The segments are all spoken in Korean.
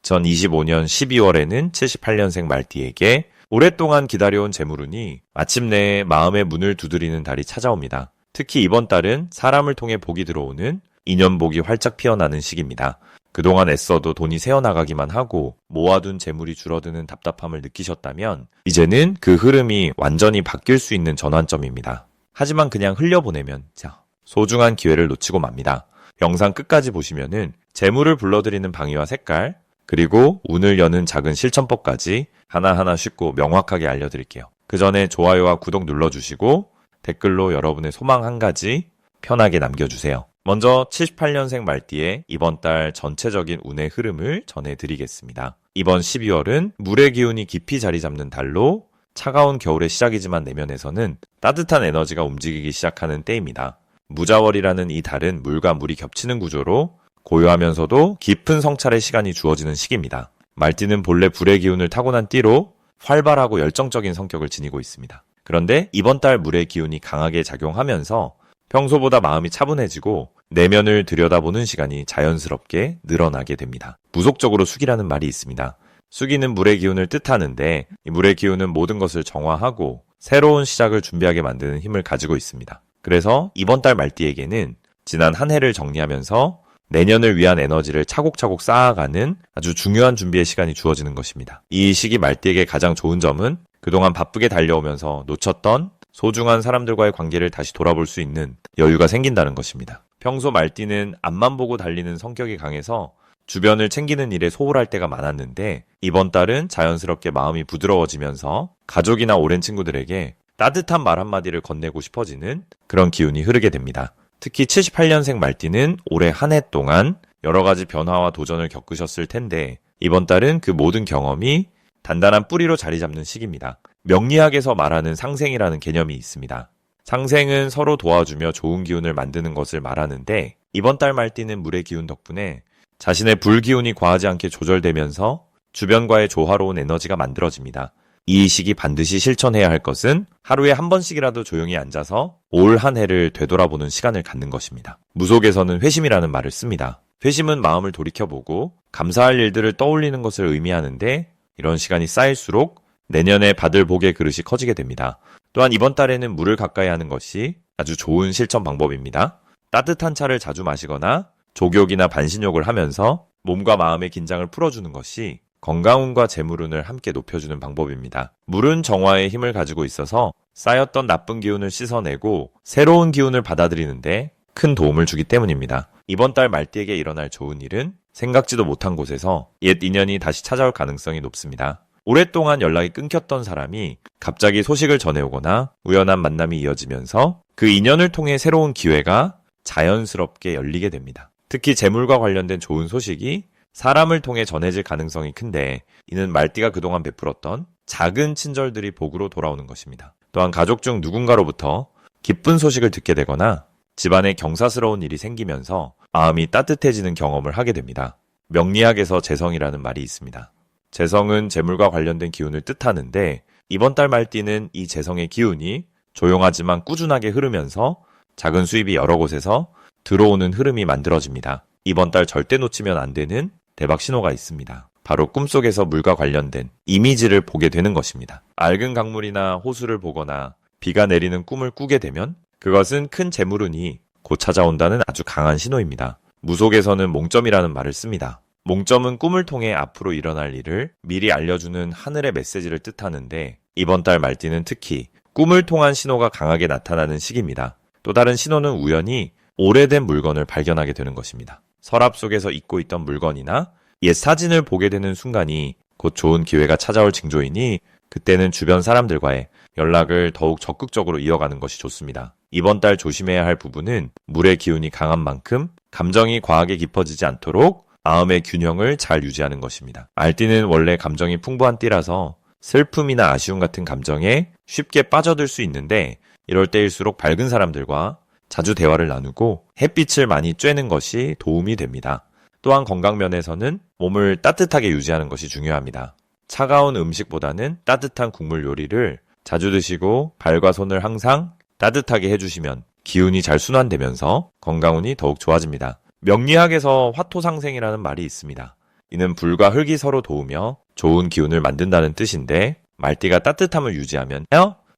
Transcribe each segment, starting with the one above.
2025년 12월에는 78년생 말띠에게 오랫동안 기다려온 재물운이 마침내 마음의 문을 두드리는 달이 찾아옵니다. 특히 이번 달은 사람을 통해 복이 들어오는 인연복이 활짝 피어나는 시기입니다. 그동안 애써도 돈이 새어나가기만 하고 모아둔 재물이 줄어드는 답답함을 느끼셨다면 이제는 그 흐름이 완전히 바뀔 수 있는 전환점입니다. 하지만 그냥 흘려보내면 소중한 기회를 놓치고 맙니다. 영상 끝까지 보시면은 재물을 불러들이는 방위와 색깔, 그리고 운을 여는 작은 실천법까지 하나하나 쉽고 명확하게 알려드릴게요. 그 전에 좋아요와 구독 눌러주시고 댓글로 여러분의 소망 한 가지 편하게 남겨주세요. 먼저 78년생 말띠의 이번 달 전체적인 운의 흐름을 전해드리겠습니다. 이번 12월은 물의 기운이 깊이 자리 잡는 달로 차가운 겨울의 시작이지만 내면에서는 따뜻한 에너지가 움직이기 시작하는 때입니다. 무자월이라는 이 달은 물과 물이 겹치는 구조로 고요하면서도 깊은 성찰의 시간이 주어지는 시기입니다. 말띠는 본래 불의 기운을 타고난 띠로 활발하고 열정적인 성격을 지니고 있습니다. 그런데 이번 달 물의 기운이 강하게 작용하면서 평소보다 마음이 차분해지고 내면을 들여다보는 시간이 자연스럽게 늘어나게 됩니다. 무속적으로 숙이라는 말이 있습니다. 숙이는 물의 기운을 뜻하는데 이 물의 기운은 모든 것을 정화하고 새로운 시작을 준비하게 만드는 힘을 가지고 있습니다. 그래서 이번 달 말띠에게는 지난 한 해를 정리하면서 내년을 위한 에너지를 차곡차곡 쌓아가는 아주 중요한 준비의 시간이 주어지는 것입니다. 이 시기 말띠에게 가장 좋은 점은 그동안 바쁘게 달려오면서 놓쳤던 소중한 사람들과의 관계를 다시 돌아볼 수 있는 여유가 생긴다는 것입니다. 평소 말띠는 앞만 보고 달리는 성격이 강해서 주변을 챙기는 일에 소홀할 때가 많았는데 이번 달은 자연스럽게 마음이 부드러워지면서 가족이나 오랜 친구들에게 따뜻한 말 한마디를 건네고 싶어지는 그런 기운이 흐르게 됩니다. 특히 78년생 말띠는 올해 한 해 동안 여러 가지 변화와 도전을 겪으셨을 텐데 이번 달은 그 모든 경험이 단단한 뿌리로 자리 잡는 시기입니다. 명리학에서 말하는 상생이라는 개념이 있습니다. 상생은 서로 도와주며 좋은 기운을 만드는 것을 말하는데 이번 달 말띠는 물의 기운 덕분에 자신의 불기운이 과하지 않게 조절되면서 주변과의 조화로운 에너지가 만들어집니다. 이 시기 반드시 실천해야 할 것은 하루에 한 번씩이라도 조용히 앉아서 올 한 해를 되돌아보는 시간을 갖는 것입니다. 무속에서는 회심이라는 말을 씁니다. 회심은 마음을 돌이켜보고 감사할 일들을 떠올리는 것을 의미하는데 이런 시간이 쌓일수록 내년에 받을 복의 그릇이 커지게 됩니다. 또한 이번 달에는 물을 가까이 하는 것이 아주 좋은 실천 방법입니다. 따뜻한 차를 자주 마시거나 족욕이나 반신욕을 하면서 몸과 마음의 긴장을 풀어주는 것이 건강운과 재물운을 함께 높여주는 방법입니다. 물은 정화의 힘을 가지고 있어서 쌓였던 나쁜 기운을 씻어내고 새로운 기운을 받아들이는데 큰 도움을 주기 때문입니다. 이번 달 말띠에게 일어날 좋은 일은 생각지도 못한 곳에서 옛 인연이 다시 찾아올 가능성이 높습니다. 오랫동안 연락이 끊겼던 사람이 갑자기 소식을 전해오거나 우연한 만남이 이어지면서 그 인연을 통해 새로운 기회가 자연스럽게 열리게 됩니다. 특히 재물과 관련된 좋은 소식이 사람을 통해 전해질 가능성이 큰데 이는 말띠가 그동안 베풀었던 작은 친절들이 복으로 돌아오는 것입니다. 또한 가족 중 누군가로부터 기쁜 소식을 듣게 되거나 집안에 경사스러운 일이 생기면서 마음이 따뜻해지는 경험을 하게 됩니다. 명리학에서 재성이라는 말이 있습니다. 재성은 재물과 관련된 기운을 뜻하는데 이번 달 말띠는 이 재성의 기운이 조용하지만 꾸준하게 흐르면서 작은 수입이 여러 곳에서 들어오는 흐름이 만들어집니다. 이번 달 절대 놓치면 안 되는 대박 신호가 있습니다. 바로 꿈속에서 물과 관련된 이미지를 보게 되는 것입니다. 맑은 강물이나 호수를 보거나 비가 내리는 꿈을 꾸게 되면 그것은 큰 재물운이 곧 찾아온다는 아주 강한 신호입니다. 무속에서는 몽점이라는 말을 씁니다. 몽점은 꿈을 통해 앞으로 일어날 일을 미리 알려주는 하늘의 메시지를 뜻하는데 이번 달 말띠는 특히 꿈을 통한 신호가 강하게 나타나는 시기입니다. 또 다른 신호는 우연히 오래된 물건을 발견하게 되는 것입니다. 서랍 속에서 잊고 있던 물건이나 옛 사진을 보게 되는 순간이 곧 좋은 기회가 찾아올 징조이니 그때는 주변 사람들과의 연락을 더욱 적극적으로 이어가는 것이 좋습니다. 이번 달 조심해야 할 부분은 물의 기운이 강한 만큼 감정이 과하게 깊어지지 않도록 마음의 균형을 잘 유지하는 것입니다. 말띠는 원래 감정이 풍부한 띠라서 슬픔이나 아쉬움 같은 감정에 쉽게 빠져들 수 있는데 이럴 때일수록 밝은 사람들과 자주 대화를 나누고 햇빛을 많이 쬐는 것이 도움이 됩니다. 또한 건강 면에서는 몸을 따뜻하게 유지하는 것이 중요합니다. 차가운 음식보다는 따뜻한 국물 요리를 자주 드시고 발과 손을 항상 따뜻하게 해주시면 기운이 잘 순환되면서 건강운이 더욱 좋아집니다. 명리학에서 화토상생이라는 말이 있습니다. 이는 불과 흙이 서로 도우며 좋은 기운을 만든다는 뜻인데 말띠가 따뜻함을 유지하면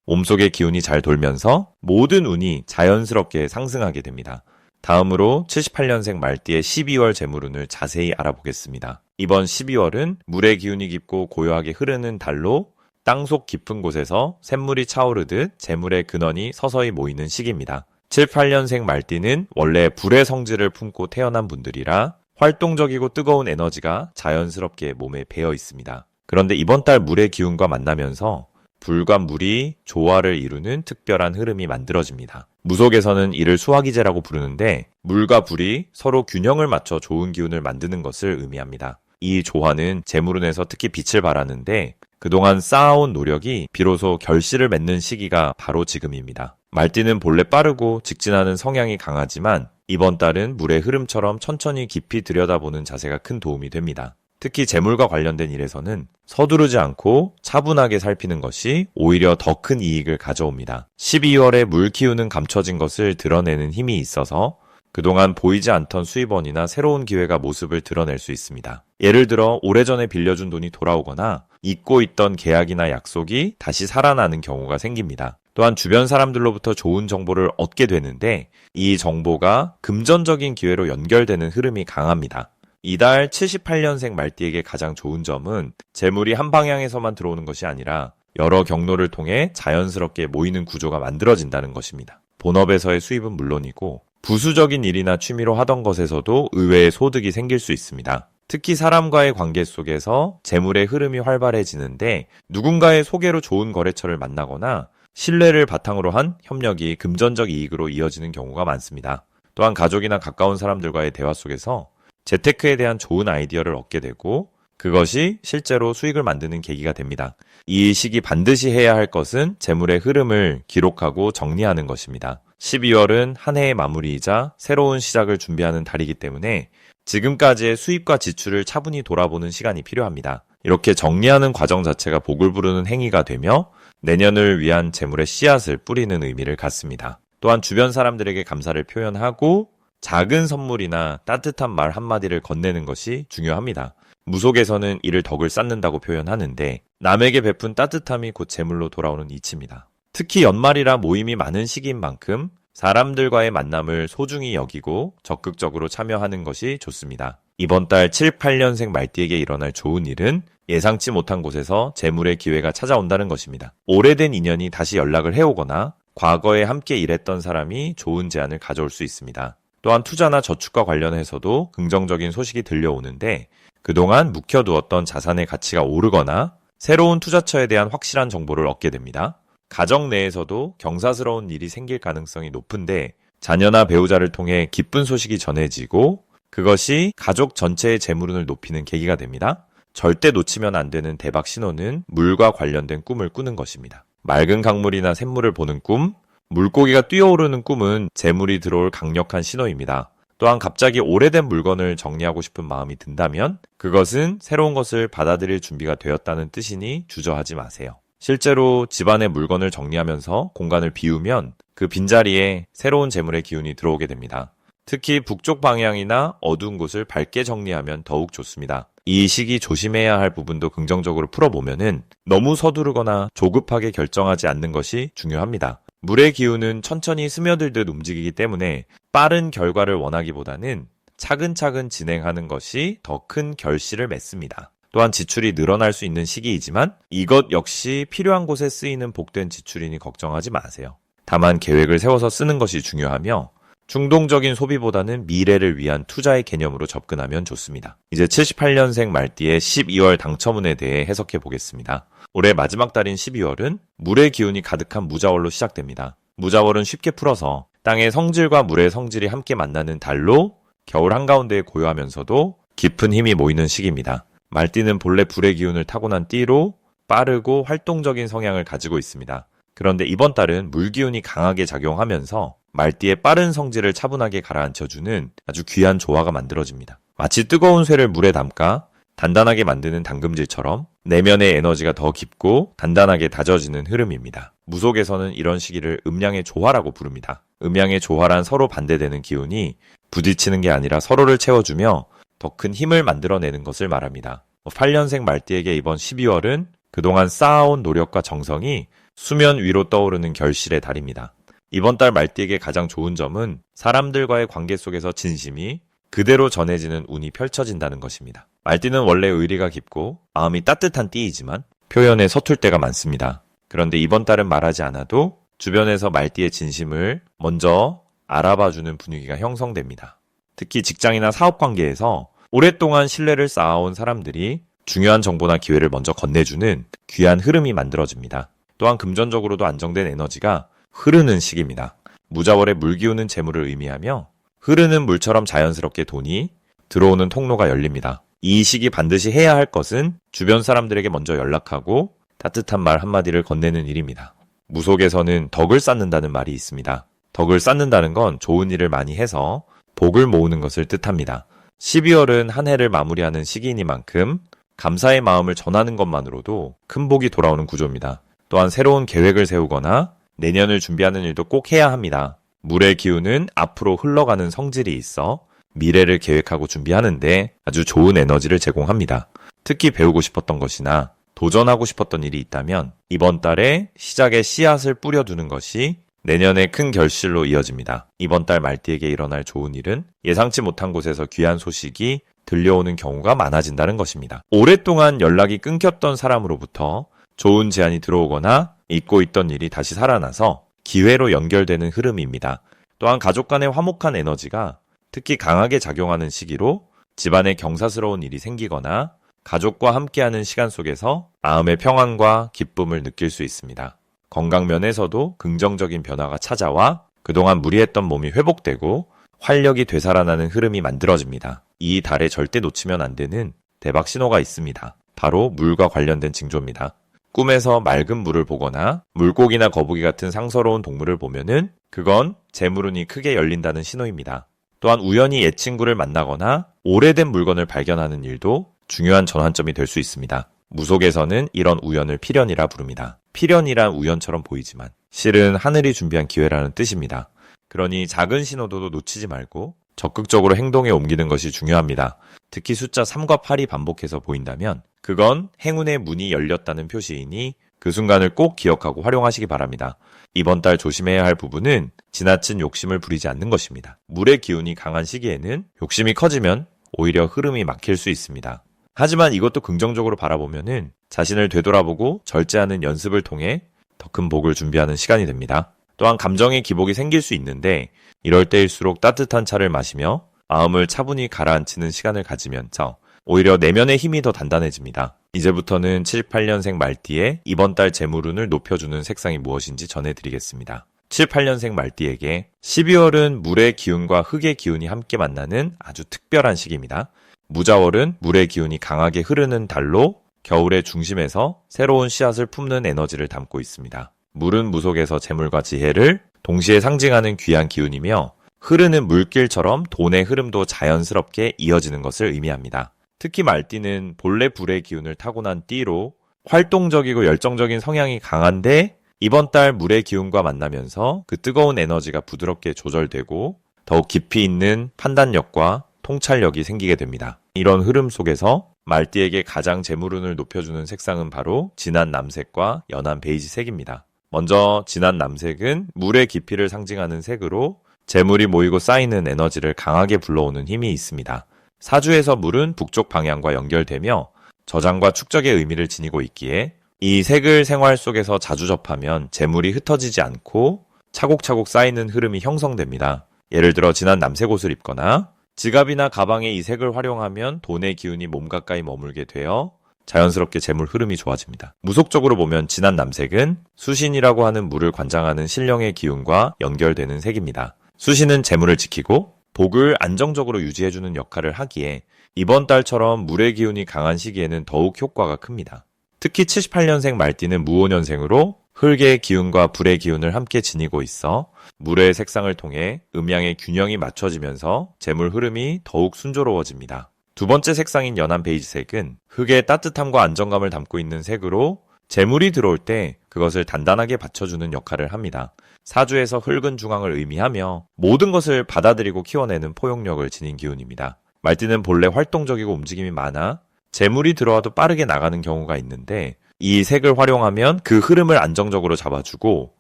몸속의 기운이 잘 돌면서 모든 운이 자연스럽게 상승하게 됩니다. 다음으로 78년생 말띠의 12월 재물운을 자세히 알아보겠습니다. 이번 12월은 물의 기운이 깊고 고요하게 흐르는 달로 땅속 깊은 곳에서 샘물이 차오르듯 재물의 근원이 서서히 모이는 시기입니다. 78년생 말띠는 원래 불의 성질을 품고 태어난 분들이라 활동적이고 뜨거운 에너지가 자연스럽게 몸에 배어 있습니다. 그런데 이번 달 물의 기운과 만나면서 불과 물이 조화를 이루는 특별한 흐름이 만들어집니다. 무속에서는 이를 수화기제라고 부르는데 물과 불이 서로 균형을 맞춰 좋은 기운을 만드는 것을 의미합니다. 이 조화는 재물운에서 특히 빛을 발하는데 그동안 쌓아온 노력이 비로소 결실을 맺는 시기가 바로 지금입니다. 말띠는 본래 빠르고 직진하는 성향이 강하지만 이번 달은 물의 흐름처럼 천천히 깊이 들여다보는 자세가 큰 도움이 됩니다. 특히 재물과 관련된 일에서는 서두르지 않고 차분하게 살피는 것이 오히려 더 큰 이익을 가져옵니다. 12월에 물 키우는 감춰진 것을 드러내는 힘이 있어서 그동안 보이지 않던 수입원이나 새로운 기회가 모습을 드러낼 수 있습니다. 예를 들어 오래전에 빌려준 돈이 돌아오거나 잊고 있던 계약이나 약속이 다시 살아나는 경우가 생깁니다. 또한 주변 사람들로부터 좋은 정보를 얻게 되는데 이 정보가 금전적인 기회로 연결되는 흐름이 강합니다. 이달 78년생 말띠에게 가장 좋은 점은 재물이 한 방향에서만 들어오는 것이 아니라 여러 경로를 통해 자연스럽게 모이는 구조가 만들어진다는 것입니다. 본업에서의 수입은 물론이고 부수적인 일이나 취미로 하던 것에서도 의외의 소득이 생길 수 있습니다. 특히 사람과의 관계 속에서 재물의 흐름이 활발해지는데 누군가의 소개로 좋은 거래처를 만나거나 신뢰를 바탕으로 한 협력이 금전적 이익으로 이어지는 경우가 많습니다. 또한 가족이나 가까운 사람들과의 대화 속에서 재테크에 대한 좋은 아이디어를 얻게 되고 그것이 실제로 수익을 만드는 계기가 됩니다. 이 시기 반드시 해야 할 것은 재물의 흐름을 기록하고 정리하는 것입니다. 12월은 한 해의 마무리이자 새로운 시작을 준비하는 달이기 때문에 지금까지의 수입과 지출을 차분히 돌아보는 시간이 필요합니다. 이렇게 정리하는 과정 자체가 복을 부르는 행위가 되며 내년을 위한 재물의 씨앗을 뿌리는 의미를 갖습니다. 또한 주변 사람들에게 감사를 표현하고 작은 선물이나 따뜻한 말 한마디를 건네는 것이 중요합니다. 무속에서는 이를 덕을 쌓는다고 표현하는데 남에게 베푼 따뜻함이 곧 재물로 돌아오는 이치입니다. 특히 연말이라 모임이 많은 시기인 만큼 사람들과의 만남을 소중히 여기고 적극적으로 참여하는 것이 좋습니다. 이번 달 7, 8년생 말띠에게 일어날 좋은 일은 예상치 못한 곳에서 재물의 기회가 찾아온다는 것입니다. 오래된 인연이 다시 연락을 해오거나 과거에 함께 일했던 사람이 좋은 제안을 가져올 수 있습니다. 또한 투자나 저축과 관련해서도 긍정적인 소식이 들려오는데 그동안 묵혀두었던 자산의 가치가 오르거나 새로운 투자처에 대한 확실한 정보를 얻게 됩니다. 가정 내에서도 경사스러운 일이 생길 가능성이 높은데 자녀나 배우자를 통해 기쁜 소식이 전해지고 그것이 가족 전체의 재물운을 높이는 계기가 됩니다. 절대 놓치면 안 되는 대박 신호는 물과 관련된 꿈을 꾸는 것입니다. 맑은 강물이나 샘물을 보는 꿈, 물고기가 뛰어오르는 꿈은 재물이 들어올 강력한 신호입니다. 또한 갑자기 오래된 물건을 정리하고 싶은 마음이 든다면 그것은 새로운 것을 받아들일 준비가 되었다는 뜻이니 주저하지 마세요. 실제로 집안의 물건을 정리하면서 공간을 비우면 그 빈자리에 새로운 재물의 기운이 들어오게 됩니다. 특히 북쪽 방향이나 어두운 곳을 밝게 정리하면 더욱 좋습니다. 이 시기 조심해야 할 부분도 긍정적으로 풀어보면은 너무 서두르거나 조급하게 결정하지 않는 것이 중요합니다. 물의 기운은 천천히 스며들듯 움직이기 때문에 빠른 결과를 원하기보다는 차근차근 진행하는 것이 더 큰 결실을 맺습니다. 또한 지출이 늘어날 수 있는 시기이지만 이것 역시 필요한 곳에 쓰이는 복된 지출이니 걱정하지 마세요. 다만 계획을 세워서 쓰는 것이 중요하며 충동적인 소비보다는 미래를 위한 투자의 개념으로 접근하면 좋습니다. 이제 78년생 말띠의 12월 당첨운에 대해 해석해 보겠습니다. 올해 마지막 달인 12월은 물의 기운이 가득한 무자월로 시작됩니다. 무자월은 쉽게 풀어서 땅의 성질과 물의 성질이 함께 만나는 달로 겨울 한가운데에 고요하면서도 깊은 힘이 모이는 시기입니다. 말띠는 본래 불의 기운을 타고난 띠로 빠르고 활동적인 성향을 가지고 있습니다. 그런데 이번 달은 물 기운이 강하게 작용하면서 말띠의 빠른 성질을 차분하게 가라앉혀주는 아주 귀한 조화가 만들어집니다. 마치 뜨거운 쇠를 물에 담가 단단하게 만드는 당금질처럼 내면의 에너지가 더 깊고 단단하게 다져지는 흐름입니다. 무속에서는 이런 시기를 음양의 조화라고 부릅니다. 음양의 조화란 서로 반대되는 기운이 부딪히는 게 아니라 서로를 채워주며 더 큰 힘을 만들어내는 것을 말합니다. 8년생 말띠에게 이번 12월은 그동안 쌓아온 노력과 정성이 수면 위로 떠오르는 결실의 달입니다. 이번 달 말띠에게 가장 좋은 점은 사람들과의 관계 속에서 진심이 그대로 전해지는 운이 펼쳐진다는 것입니다. 말띠는 원래 의리가 깊고 마음이 따뜻한 띠이지만 표현에 서툴 때가 많습니다. 그런데 이번 달은 말하지 않아도 주변에서 말띠의 진심을 먼저 알아봐주는 분위기가 형성됩니다. 특히 직장이나 사업 관계에서 오랫동안 신뢰를 쌓아온 사람들이 중요한 정보나 기회를 먼저 건네주는 귀한 흐름이 만들어집니다. 또한 금전적으로도 안정된 에너지가 흐르는 시기입니다. 무자월에 물 기우는 재물을 의미하며 흐르는 물처럼 자연스럽게 돈이 들어오는 통로가 열립니다. 이 시기 반드시 해야 할 것은 주변 사람들에게 먼저 연락하고 따뜻한 말 한마디를 건네는 일입니다. 무속에서는 덕을 쌓는다는 말이 있습니다. 덕을 쌓는다는 건 좋은 일을 많이 해서 복을 모으는 것을 뜻합니다. 12월은 한 해를 마무리하는 시기이니만큼 감사의 마음을 전하는 것만으로도 큰 복이 돌아오는 구조입니다. 또한 새로운 계획을 세우거나 내년을 준비하는 일도 꼭 해야 합니다. 물의 기운은 앞으로 흘러가는 성질이 있어 미래를 계획하고 준비하는데 아주 좋은 에너지를 제공합니다. 특히 배우고 싶었던 것이나 도전하고 싶었던 일이 있다면 이번 달에 시작에 씨앗을 뿌려두는 것이 내년의 큰 결실로 이어집니다. 이번 달 말띠에게 일어날 좋은 일은 예상치 못한 곳에서 귀한 소식이 들려오는 경우가 많아진다는 것입니다. 오랫동안 연락이 끊겼던 사람으로부터 좋은 제안이 들어오거나 잊고 있던 일이 다시 살아나서 기회로 연결되는 흐름입니다. 또한 가족 간의 화목한 에너지가 특히 강하게 작용하는 시기로 집안에 경사스러운 일이 생기거나 가족과 함께하는 시간 속에서 마음의 평안과 기쁨을 느낄 수 있습니다. 건강 면에서도 긍정적인 변화가 찾아와 그동안 무리했던 몸이 회복되고 활력이 되살아나는 흐름이 만들어집니다. 이 달에 절대 놓치면 안 되는 대박 신호가 있습니다. 바로 물과 관련된 징조입니다. 꿈에서 맑은 물을 보거나 물고기나 거북이 같은 상서로운 동물을 보면은 그건 재물운이 크게 열린다는 신호입니다. 또한 우연히 옛 친구를 만나거나 오래된 물건을 발견하는 일도 중요한 전환점이 될 수 있습니다. 무속에서는 이런 우연을 필연이라 부릅니다. 필연이란 우연처럼 보이지만 실은 하늘이 준비한 기회라는 뜻입니다. 그러니 작은 신호도 놓치지 말고 적극적으로 행동에 옮기는 것이 중요합니다. 특히 숫자 3과 8이 반복해서 보인다면 그건 행운의 문이 열렸다는 표시이니 그 순간을 꼭 기억하고 활용하시기 바랍니다. 이번 달 조심해야 할 부분은 지나친 욕심을 부리지 않는 것입니다. 물의 기운이 강한 시기에는 욕심이 커지면 오히려 흐름이 막힐 수 있습니다. 하지만 이것도 긍정적으로 바라보면은 자신을 되돌아보고 절제하는 연습을 통해 더 큰 복을 준비하는 시간이 됩니다. 또한 감정의 기복이 생길 수 있는데 이럴 때일수록 따뜻한 차를 마시며 마음을 차분히 가라앉히는 시간을 가지면서 오히려 내면의 힘이 더 단단해집니다. 이제부터는 78년생 말띠의 이번 달 재물운을 높여주는 색상이 무엇인지 전해드리겠습니다. 78년생 말띠에게 12월은 물의 기운과 흙의 기운이 함께 만나는 아주 특별한 시기입니다. 무자월은 물의 기운이 강하게 흐르는 달로 겨울의 중심에서 새로운 씨앗을 품는 에너지를 담고 있습니다. 물은 무속에서 재물과 지혜를 동시에 상징하는 귀한 기운이며 흐르는 물길처럼 돈의 흐름도 자연스럽게 이어지는 것을 의미합니다. 특히 말띠는 본래 불의 기운을 타고난 띠로 활동적이고 열정적인 성향이 강한데 이번 달 물의 기운과 만나면서 그 뜨거운 에너지가 부드럽게 조절되고 더욱 깊이 있는 판단력과 통찰력이 생기게 됩니다. 이런 흐름 속에서 말띠에게 가장 재물운을 높여주는 색상은 바로 진한 남색과 연한 베이지색입니다. 먼저 진한 남색은 물의 깊이를 상징하는 색으로 재물이 모이고 쌓이는 에너지를 강하게 불러오는 힘이 있습니다. 사주에서 물은 북쪽 방향과 연결되며 저장과 축적의 의미를 지니고 있기에 이 색을 생활 속에서 자주 접하면 재물이 흩어지지 않고 차곡차곡 쌓이는 흐름이 형성됩니다. 예를 들어 진한 남색 옷을 입거나 지갑이나 가방에 이 색을 활용하면 돈의 기운이 몸 가까이 머물게 되어 자연스럽게 재물 흐름이 좋아집니다. 무속적으로 보면 진한 남색은 수신이라고 하는 물을 관장하는 신령의 기운과 연결되는 색입니다. 수신은 재물을 지키고 복을 안정적으로 유지해주는 역할을 하기에 이번 달처럼 물의 기운이 강한 시기에는 더욱 효과가 큽니다. 특히 78년생 말띠는 무오년생으로 흙의 기운과 불의 기운을 함께 지니고 있어 물의 색상을 통해 음양의 균형이 맞춰지면서 재물 흐름이 더욱 순조로워집니다. 두 번째 색상인 연한 베이지색은 흙의 따뜻함과 안정감을 담고 있는 색으로 재물이 들어올 때 그것을 단단하게 받쳐주는 역할을 합니다. 사주에서 흙은 중앙을 의미하며 모든 것을 받아들이고 키워내는 포용력을 지닌 기운입니다. 말띠는 본래 활동적이고 움직임이 많아 재물이 들어와도 빠르게 나가는 경우가 있는데 이 색을 활용하면 그 흐름을 안정적으로 잡아주고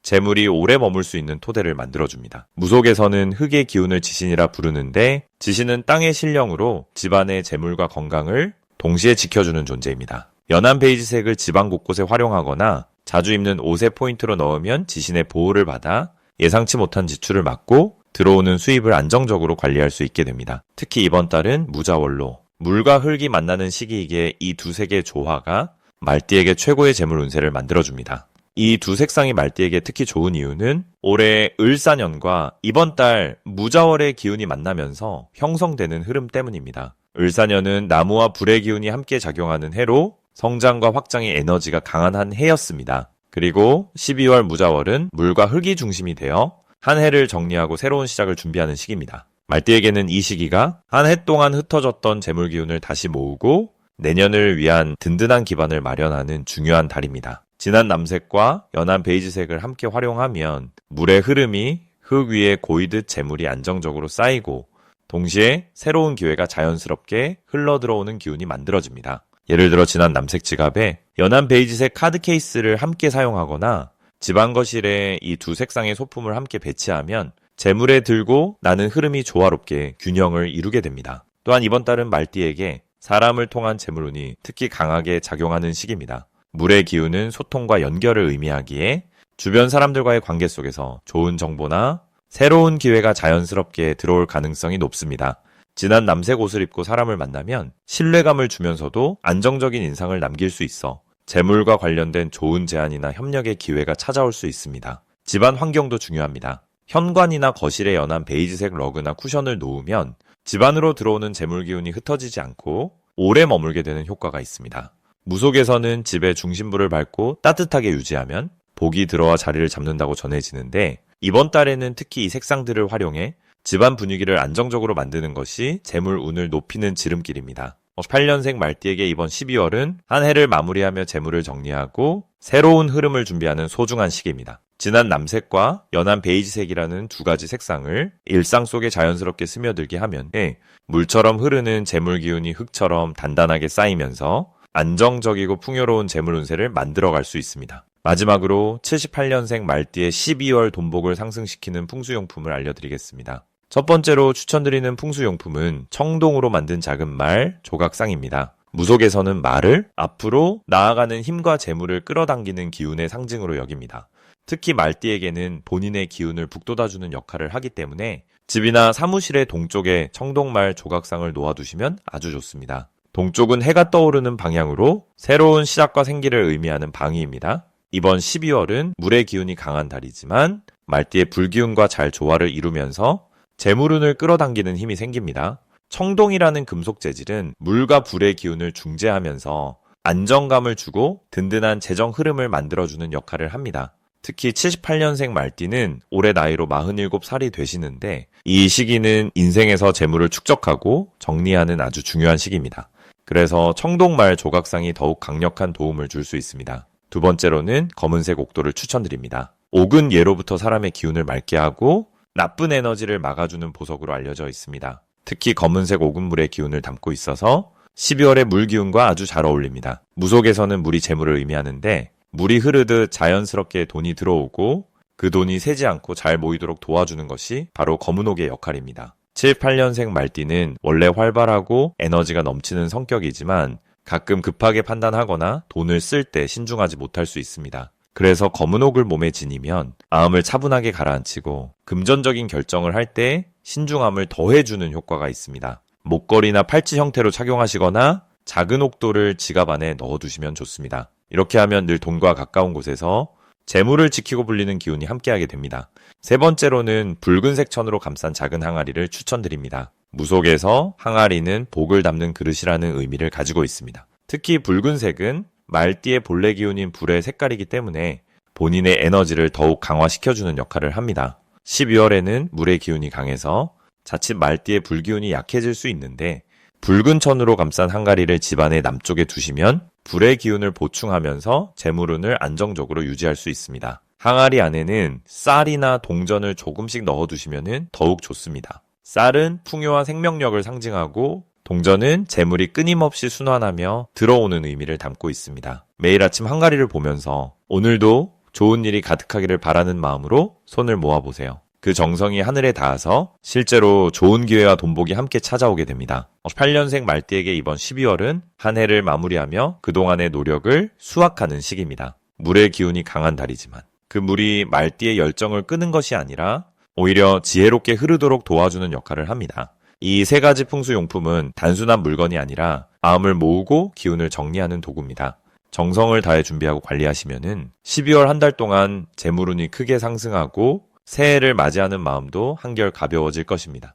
재물이 오래 머물 수 있는 토대를 만들어줍니다. 무속에서는 흙의 기운을 지신이라 부르는데 지신은 땅의 신령으로 집안의 재물과 건강을 동시에 지켜주는 존재입니다. 연한 베이지색을 집안 곳곳에 활용하거나 자주 입는 옷의 포인트로 넣으면 지신의 보호를 받아 예상치 못한 지출을 막고 들어오는 수입을 안정적으로 관리할 수 있게 됩니다. 특히 이번 달은 무자월로 물과 흙이 만나는 시기이기에 이 두 색의 조화가 말띠에게 최고의 재물 운세를 만들어줍니다. 이 두 색상이 말띠에게 특히 좋은 이유는 올해 을사년과 이번 달 무자월의 기운이 만나면서 형성되는 흐름 때문입니다. 을사년은 나무와 불의 기운이 함께 작용하는 해로 성장과 확장의 에너지가 강한 한 해였습니다. 그리고 12월 무자월은 물과 흙이 중심이 되어 한 해를 정리하고 새로운 시작을 준비하는 시기입니다. 말띠에게는 이 시기가 한 해 동안 흩어졌던 재물 기운을 다시 모으고 내년을 위한 든든한 기반을 마련하는 중요한 달입니다. 진한 남색과 연한 베이지색을 함께 활용하면 물의 흐름이 흙 위에 고이듯 재물이 안정적으로 쌓이고 동시에 새로운 기회가 자연스럽게 흘러들어오는 기운이 만들어집니다. 예를 들어 진한 남색 지갑에 연한 베이지색 카드 케이스를 함께 사용하거나 집안 거실에 이 두 색상의 소품을 함께 배치하면 재물에 들고 나는 흐름이 조화롭게 균형을 이루게 됩니다. 또한 이번 달은 말띠에게 사람을 통한 재물운이 특히 강하게 작용하는 시기입니다. 물의 기운은 소통과 연결을 의미하기에 주변 사람들과의 관계 속에서 좋은 정보나 새로운 기회가 자연스럽게 들어올 가능성이 높습니다. 진한 남색 옷을 입고 사람을 만나면 신뢰감을 주면서도 안정적인 인상을 남길 수 있어 재물과 관련된 좋은 제안이나 협력의 기회가 찾아올 수 있습니다. 집안 환경도 중요합니다. 현관이나 거실에 연한 베이지색 러그나 쿠션을 놓으면 집안으로 들어오는 재물 기운이 흩어지지 않고 오래 머물게 되는 효과가 있습니다. 무속에서는 집의 중심부를 밟고 따뜻하게 유지하면 복이 들어와 자리를 잡는다고 전해지는데 이번 달에는 특히 이 색상들을 활용해 집안 분위기를 안정적으로 만드는 것이 재물 운을 높이는 지름길입니다. 8년생 말띠에게 이번 12월은 한 해를 마무리하며 재물을 정리하고 새로운 흐름을 준비하는 소중한 시기입니다. 진한 남색과 연한 베이지색이라는 두 가지 색상을 일상 속에 자연스럽게 스며들게 하면 물처럼 흐르는 재물 기운이 흙처럼 단단하게 쌓이면서 안정적이고 풍요로운 재물 운세를 만들어갈 수 있습니다. 마지막으로 78년생 말띠의 12월 돈복을 상승시키는 풍수용품을 알려드리겠습니다. 첫 번째로 추천드리는 풍수용품은 청동으로 만든 작은 말 조각상입니다. 무속에서는 말을 앞으로 나아가는 힘과 재물을 끌어당기는 기운의 상징으로 여깁니다. 특히 말띠에게는 본인의 기운을 북돋아주는 역할을 하기 때문에 집이나 사무실의 동쪽에 청동말 조각상을 놓아두시면 아주 좋습니다. 동쪽은 해가 떠오르는 방향으로 새로운 시작과 생기를 의미하는 방위입니다. 이번 12월은 물의 기운이 강한 달이지만 말띠의 불기운과 잘 조화를 이루면서 재물운을 끌어당기는 힘이 생깁니다. 청동이라는 금속 재질은 물과 불의 기운을 중재하면서 안정감을 주고 든든한 재정 흐름을 만들어주는 역할을 합니다. 특히 78년생 말띠는 올해 나이로 47살이 되시는데 이 시기는 인생에서 재물을 축적하고 정리하는 아주 중요한 시기입니다. 그래서 청동말 조각상이 더욱 강력한 도움을 줄 수 있습니다. 두 번째로는 검은색 옥도를 추천드립니다. 옥은 예로부터 사람의 기운을 맑게 하고 나쁜 에너지를 막아주는 보석으로 알려져 있습니다. 특히 검은색 옥은물의 기운을 담고 있어서 12월의 물 기운과 아주 잘 어울립니다. 무속에서는 물이 재물을 의미하는데 물이 흐르듯 자연스럽게 돈이 들어오고 그 돈이 새지 않고 잘 모이도록 도와주는 것이 바로 검은옥의 역할입니다. 78년생 말띠는 원래 활발하고 에너지가 넘치는 성격이지만 가끔 급하게 판단하거나 돈을 쓸 때 신중하지 못할 수 있습니다. 그래서 검은옥을 몸에 지니면 마음을 차분하게 가라앉히고 금전적인 결정을 할 때 신중함을 더해주는 효과가 있습니다. 목걸이나 팔찌 형태로 착용하시거나 작은 옥도를 지갑 안에 넣어두시면 좋습니다. 이렇게 하면 늘 돈과 가까운 곳에서 재물을 지키고 불리는 기운이 함께하게 됩니다. 세 번째로는 붉은색 천으로 감싼 작은 항아리를 추천드립니다. 무속에서 항아리는 복을 담는 그릇이라는 의미를 가지고 있습니다. 특히 붉은색은 말띠의 본래 기운인 불의 색깔이기 때문에 본인의 에너지를 더욱 강화시켜주는 역할을 합니다. 12월에는 물의 기운이 강해서 자칫 말띠의 불기운이 약해질 수 있는데 붉은 천으로 감싼 항아리를 집안의 남쪽에 두시면 불의 기운을 보충하면서 재물운을 안정적으로 유지할 수 있습니다. 항아리 안에는 쌀이나 동전을 조금씩 넣어두시면 더욱 좋습니다. 쌀은 풍요와 생명력을 상징하고 동전은 재물이 끊임없이 순환하며 들어오는 의미를 담고 있습니다. 매일 아침 한가리를 보면서 오늘도 좋은 일이 가득하기를 바라는 마음으로 손을 모아보세요. 그 정성이 하늘에 닿아서 실제로 좋은 기회와 돈복이 함께 찾아오게 됩니다. 8년생 말띠에게 이번 12월은 한 해를 마무리하며 그동안의 노력을 수확하는 시기입니다. 물의 기운이 강한 달이지만 그 물이 말띠의 열정을 끄는 것이 아니라 오히려 지혜롭게 흐르도록 도와주는 역할을 합니다. 이 세 가지 풍수용품은 단순한 물건이 아니라 마음을 모으고 기운을 정리하는 도구입니다. 정성을 다해 준비하고 관리하시면은 12월 한 달 동안 재물운이 크게 상승하고 새해를 맞이하는 마음도 한결 가벼워질 것입니다.